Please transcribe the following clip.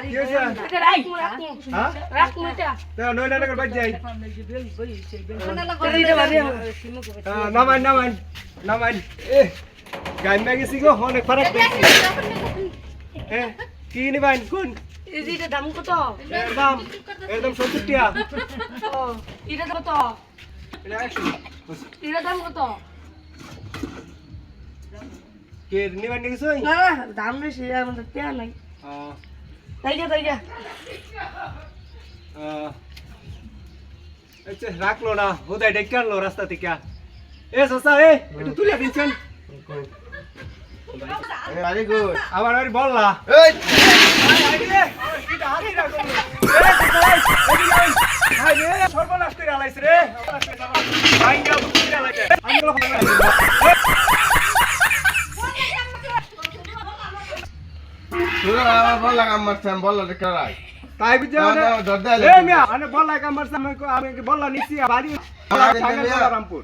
কি হইছে হ্যাঁ নয় টাকার বাদ যাই নামাইন এ গাই মাগিছি গো অনেক ফারাক পেয়েছি এ কি নিবাইন কোন এর দাম কত? একদম 70 টাকা ও এটা কত? এটা 100 এর দাম কত? কে নিবাইন গেছো না দাম বেশি আমাদের টাকা নাই। তাই যা আচ্ছা রাখলো না হুদাই ডেকে আনলো রাস্তা থেকে এ সসা এ একটু তুলে দিচ্ছেন ভেরি গুড আবার আর বললা এই সর্বনাশ করে আলাইছে রে তুই আবার বল লাগা মারছাম বল করাই তাই বুঝা দরদাই এ মিয়া আনে বললা কামার সামনে আমি বললা নিছি বাড়ি রামপুর